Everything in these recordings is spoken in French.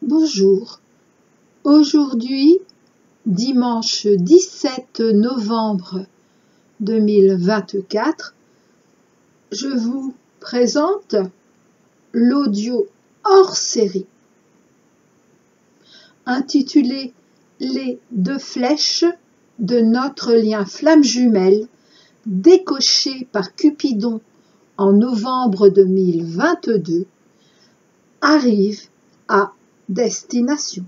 Bonjour, aujourd'hui, dimanche 17 novembre 2024, je vous présente l'audio hors série intitulé « Les deux flèches de notre lien flamme jumelle » décoché par Cupidon en novembre 2022 arrive à destination.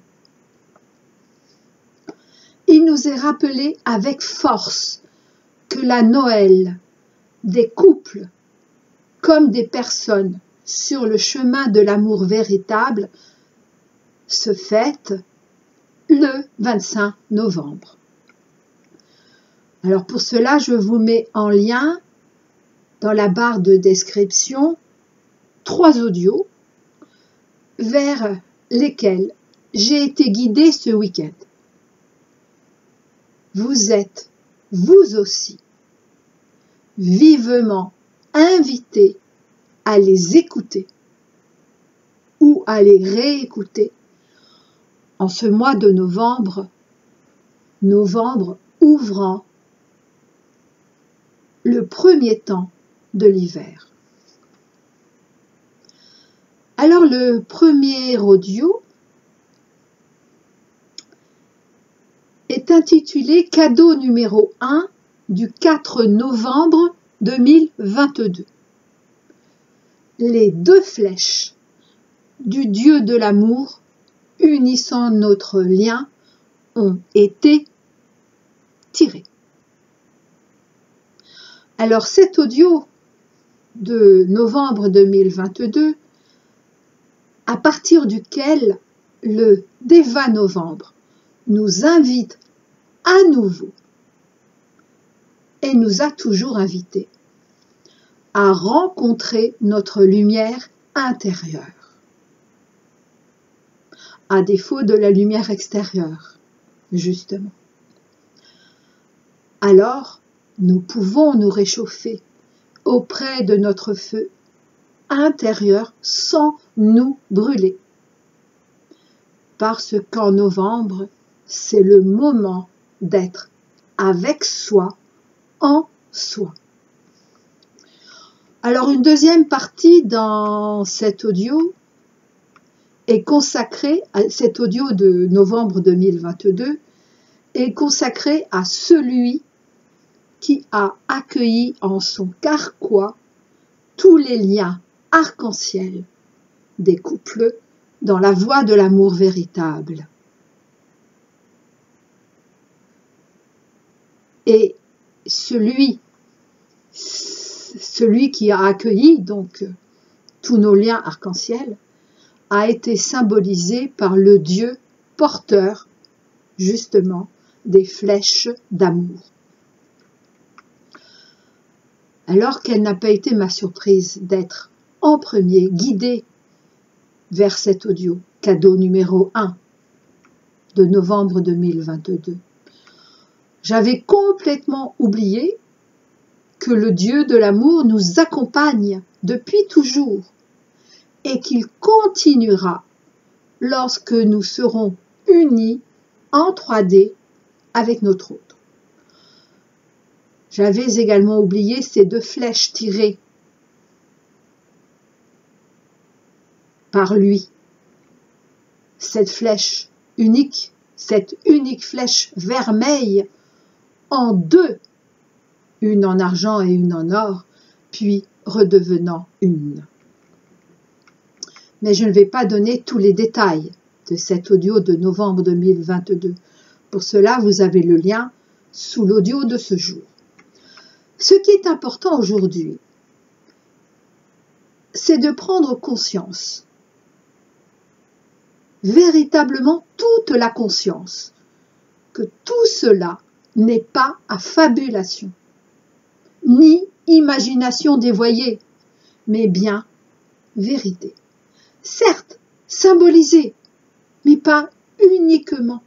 Il nous est rappelé avec force que la Noël des couples comme des personnes sur le chemin de l'amour véritable se fête le 25 novembre. Alors pour cela, je vous mets en lien dans la barre de description 3 audios vers lesquels j'ai été guidée ce week-end. Vous êtes, vous aussi, vivement invités à les écouter ou à les réécouter en ce mois de novembre, ouvrant le premier temps de l'hiver. Alors le premier audio est intitulé « Cadeau numéro 1 du 4 novembre 2022 ». Les deux flèches du Dieu de l'amour unissant notre lien ont été tirées. Alors cet audio de novembre 2022, à partir duquel le Deva Novembre nous invite à nouveau et nous a toujours invités à rencontrer notre lumière intérieure, à défaut de la lumière extérieure, justement. Alors, nous pouvons nous réchauffer auprès de notre feu intérieur sans nous brûler. Parce qu'en novembre, c'est le moment d'être avec soi, en soi. Alors une deuxième partie dans cet audio est consacrée, cet audio de novembre 2022, est consacré à celui qui a accueilli en son carquois tous les liens arc-en-ciel des couples dans la voie de l'amour véritable. Et celui qui a accueilli donc tous nos liens arc-en-ciel a été symbolisé par le Dieu porteur justement des flèches d'amour. Alors quelle n'a pas été ma surprise d'être en premier guidée vers cet audio, cadeau numéro 1 de novembre 2022. J'avais complètement oublié que le Dieu de l'amour nous accompagne depuis toujours et qu'il continuera lorsque nous serons unis en 3D avec notre autre. J'avais également oublié ces deux flèches tirées par lui. Cette flèche unique, cette unique flèche vermeille en deux, une en argent et une en or, puis redevenant une. Mais je ne vais pas donner tous les détails de cet audio de novembre 2022. Pour cela, vous avez le lien sous l'audio de ce jour. Ce qui est important aujourd'hui, c'est de prendre conscience, véritablement toute la conscience, que tout cela n'est pas affabulation, ni imagination dévoyée, mais bien vérité. Certes, symbolisée, mais pas uniquement.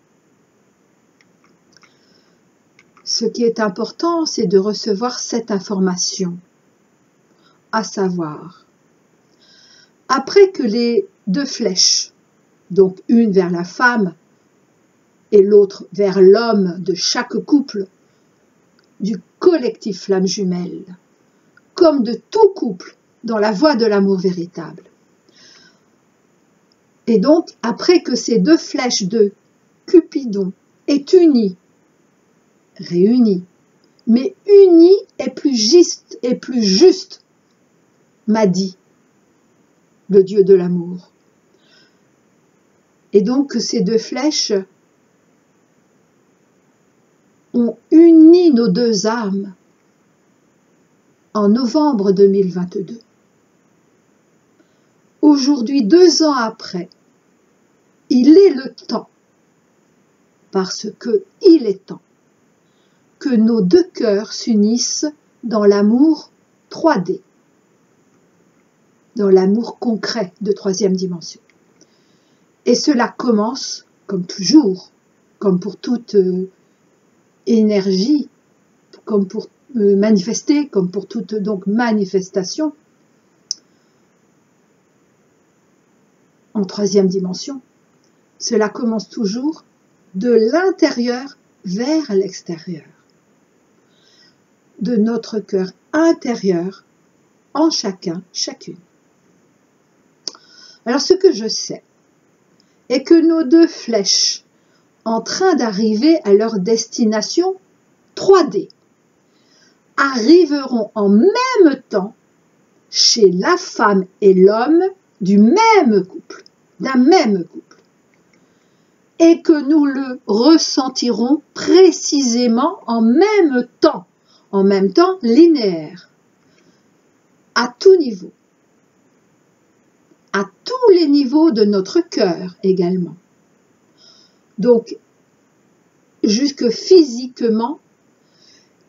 Ce qui est important, c'est de recevoir cette information, à savoir, après que les deux flèches donc une vers la femme et l'autre vers l'homme de chaque couple, du collectif flamme jumelle, comme de tout couple dans la voie de l'amour véritable. Et donc, après que ces deux flèches de Cupidon aient réunies, mais unies et plus juste, m'a dit le Dieu de l'amour. Et donc, ces deux flèches ont uni nos deux âmes en novembre 2022. Aujourd'hui, 2 ans après, il est le temps, parce que il est temps, que nos deux cœurs s'unissent dans l'amour 3D, dans l'amour concret de 3e dimension. Et cela commence, comme toujours, comme pour toute énergie, comme pour manifester, comme pour toute donc manifestation, en 3e dimension, cela commence toujours de l'intérieur vers l'extérieur, de notre cœur intérieur en chacun, chacune. Alors ce que je sais est que nos deux flèches, en train d'arriver à leur destination 3D, arriveront en même temps chez la femme et l'homme du même couple, d'un même couple, et que nous le ressentirons précisément en même temps linéaire, à tout niveau, à tous les niveaux de notre cœur également. Donc, jusque physiquement,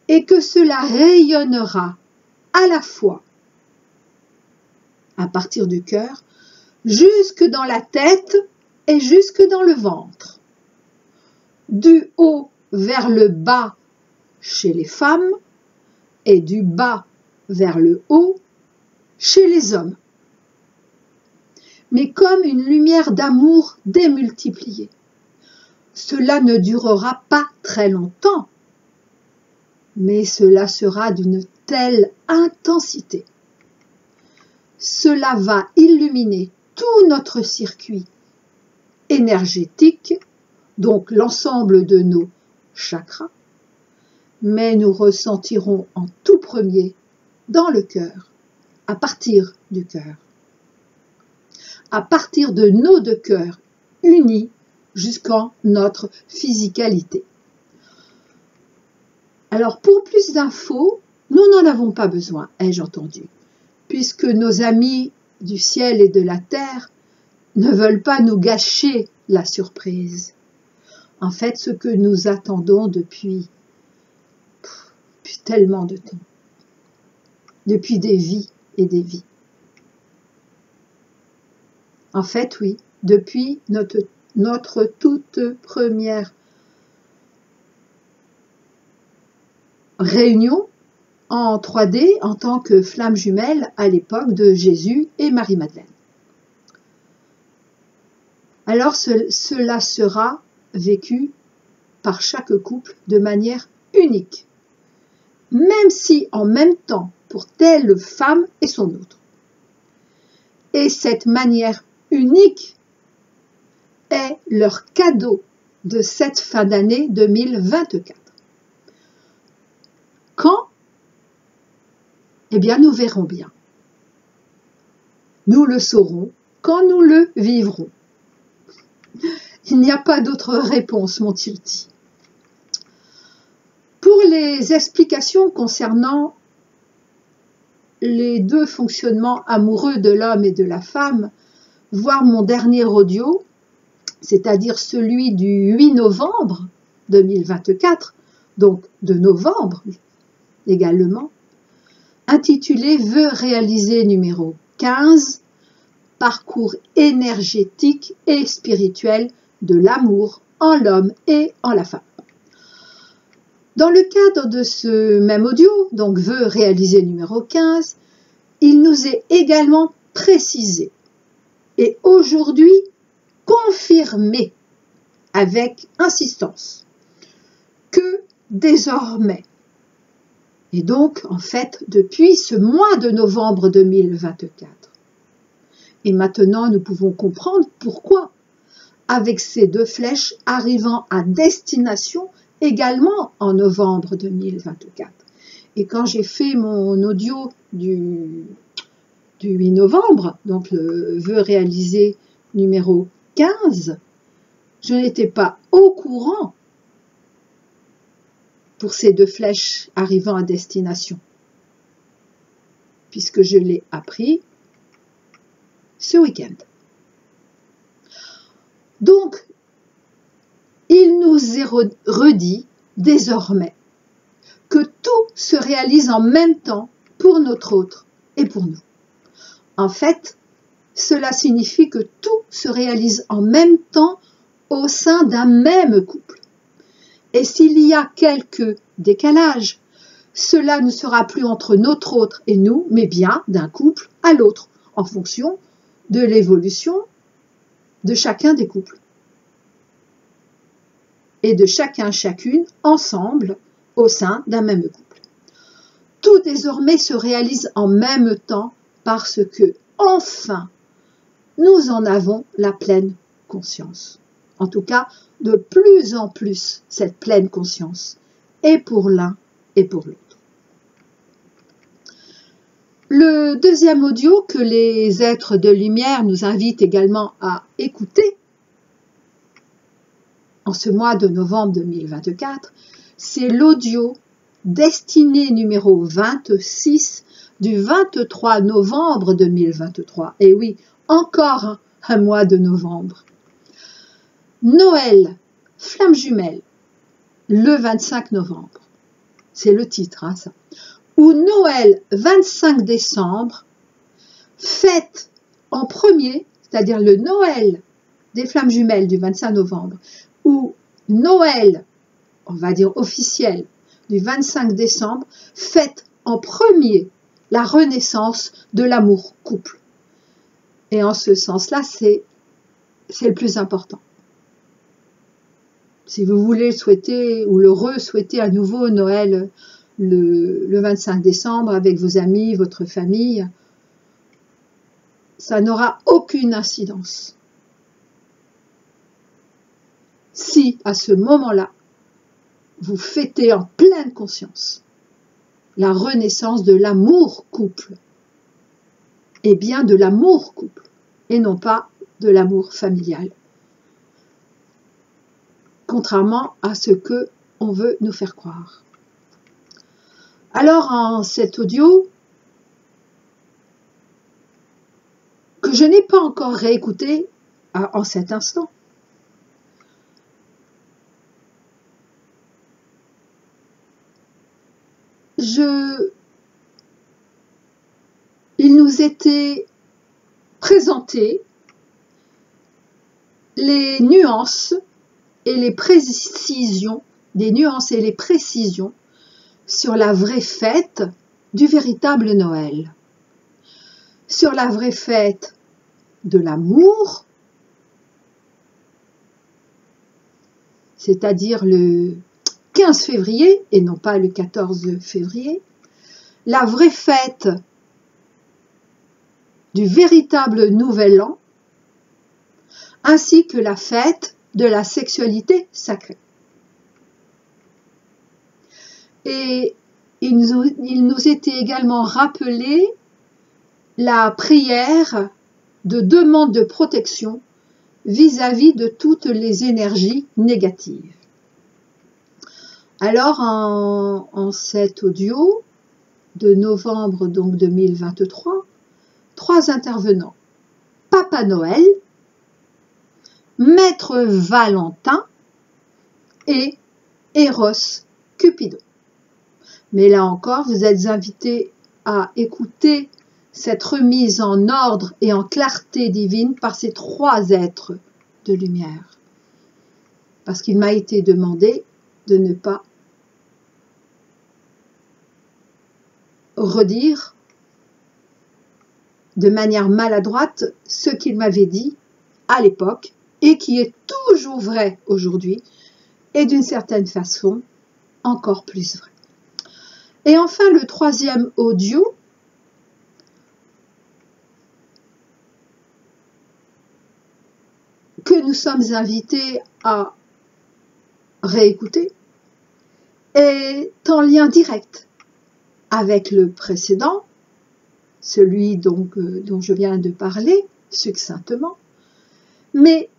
et que cela rayonnera à la fois à partir du cœur, jusque dans la tête et jusque dans le ventre, du haut vers le bas chez les femmes et du bas vers le haut chez les hommes, mais comme une lumière d'amour démultipliée. Cela ne durera pas très longtemps, mais cela sera d'une telle intensité. Cela va illuminer tout notre circuit énergétique, donc l'ensemble de nos chakras, mais nous ressentirons en tout premier dans le cœur, à partir du cœur, à partir de nos deux cœurs unis jusqu'en notre physicalité. Alors pour plus d'infos, nous n'en avons pas besoin, ai-je entendu, puisque nos amis du ciel et de la terre ne veulent pas nous gâcher la surprise. En fait, ce que nous attendons depuis tellement de temps, depuis des vies et des vies. En fait, oui, depuis notre toute première réunion en 3D en tant que flamme jumelle à l'époque de Jésus et Marie-Madeleine. Alors cela sera vécu par chaque couple de manière unique, même si en même temps pour telle femme et son autre. Et cette manière unique est leur cadeau de cette fin d'année 2024. Quand? Eh bien, nous verrons bien. Nous le saurons quand nous le vivrons. Il n'y a pas d'autre réponse, m'ont-ils dit. Pour les explications concernant les deux fonctionnements amoureux de l'homme et de la femme, voir mon dernier audio, c'est-à-dire celui du 8 novembre 2024, donc de novembre également, intitulé « Vœux réalisés numéro 15 », parcours énergétique et spirituel de l'amour en l'homme et en la femme. Dans le cadre de ce même audio, donc vœux réalisés numéro 15, il nous est également précisé et aujourd'hui confirmer avec insistance que désormais, et donc en fait depuis ce mois de novembre 2024, et maintenant nous pouvons comprendre pourquoi, avec ces deux flèches arrivant à destination également en novembre 2024. Et quand j'ai fait mon audio du 8 novembre, donc le vœu réalisé numéro 15, je n'étais pas au courant pour ces deux flèches arrivant à destination, puisque je l'ai appris ce week-end. Donc, il nous est redit désormais que tout se réalise en même temps pour notre autre et pour nous. En fait, cela signifie que tout se réalise en même temps au sein d'un même couple. Et s'il y a quelques décalages, cela ne sera plus entre notre autre et nous, mais bien d'un couple à l'autre, en fonction de l'évolution de chacun des couples. Et de chacune ensemble au sein d'un même couple. Tout désormais se réalise en même temps parce que, enfin, nous en avons la pleine conscience. En tout cas, de plus en plus, cette pleine conscience, et pour l'un et pour l'autre. Le deuxième audio que les êtres de lumière nous invitent également à écouter en ce mois de novembre 2024, c'est l'audio destiné numéro 26 du 23 novembre 2023. Et oui, encore un mois de novembre. Noël, flamme jumelle, le 25 novembre. C'est le titre, hein, ça. Ou Noël, 25 décembre, fête en premier, c'est-à-dire le Noël des flammes jumelles du 25 novembre, ou Noël, on va dire officiel, du 25 décembre, fête en premier la renaissance de l'amour couple. Et en ce sens-là, c'est le plus important. Si vous voulez souhaiter ou le re-souhaiter à nouveau Noël le 25 décembre avec vos amis, votre famille, ça n'aura aucune incidence. Si, à ce moment-là, vous fêtez en pleine conscience la renaissance de l'amour couple, et bien de l'amour couple, et non pas de l'amour familial. Contrairement à ce que on veut nous faire croire. Alors, en cet audio, que je n'ai pas encore réécouté en cet instant, il nous était présenté les nuances et les précisions, sur la vraie fête du véritable Noël, sur la vraie fête de l'amour, c'est-à-dire le 15 février et non pas le 14 février, la vraie fête du véritable Nouvel An, ainsi que la fête de la sexualité sacrée. Et il nous était également rappelé la prière de demande de protection vis-à-vis de toutes les énergies négatives. Alors, en cet audio de novembre donc 2023, 3 intervenants. Papa Noël, Maître Valentin et Eros Cupidon. Mais là encore, vous êtes invités à écouter cette remise en ordre et en clarté divine par ces 3 êtres de lumière. Parce qu'il m'a été demandé de ne pas redire de manière maladroite ce qu'il m'avait dit à l'époque et qui est toujours vrai aujourd'hui, et d'une certaine façon, encore plus vrai. Et enfin, le troisième audio, que nous sommes invités à réécouter, est en lien direct avec le précédent, celui donc, dont je viens de parler succinctement, mais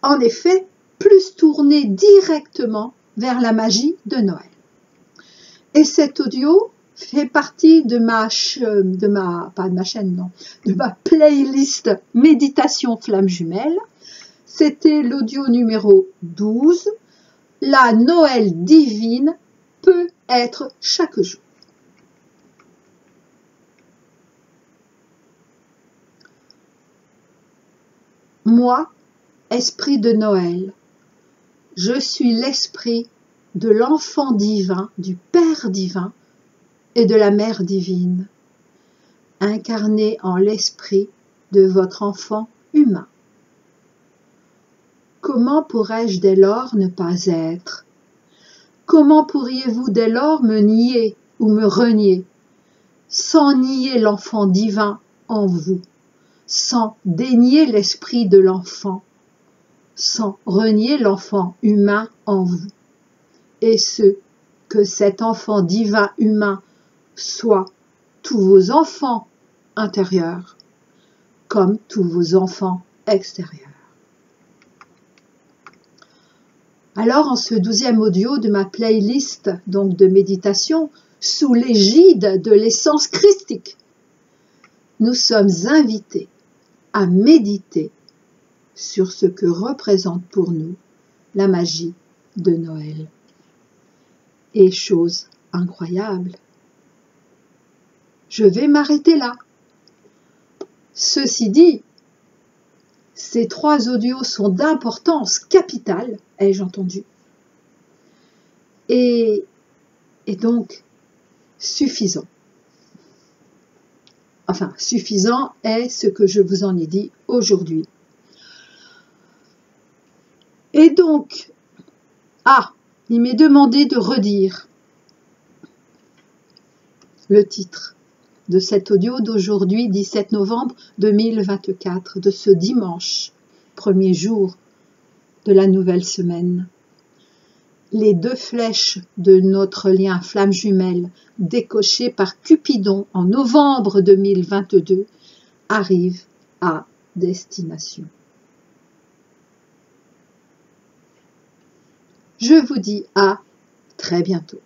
en effet plus tourné directement vers la magie de Noël. Et cet audio fait partie de ma playlist Méditation Flamme Jumelle. C'était l'audio numéro 12. La Noël divine peut être chaque jour. Moi, esprit de Noël, je suis l'esprit de l'enfant divin, du Père divin et de la Mère divine, incarné en l'esprit de votre enfant humain. Comment pourrais-je dès lors ne pas être? Comment pourriez-vous dès lors me nier ou me renier, sans nier l'enfant divin en vous, sans dénier l'esprit de l'enfant, sans renier l'enfant humain en vous, et ce, que cet enfant divin humain soit tous vos enfants intérieurs, comme tous vos enfants extérieurs. Alors, en ce 12e audio de ma playlist donc de méditation, sous l'égide de l'essence christique, nous sommes invités à méditer sur ce que représente pour nous la magie de Noël. Et chose incroyable, je vais m'arrêter là. Ceci dit, ces 3 audios sont d'importance capitale, ai-je entendu, et donc suffisant. Enfin, suffisant est ce que je vous en ai dit aujourd'hui. Et donc, il m'est demandé de redire le titre de cet audio d'aujourd'hui, 17 novembre 2024, de ce dimanche, premier jour de la nouvelle semaine. Les 2 flèches de notre lien flamme jumelle décochées par Cupidon en novembre 2022 arrivent à destination. Je vous dis à très bientôt.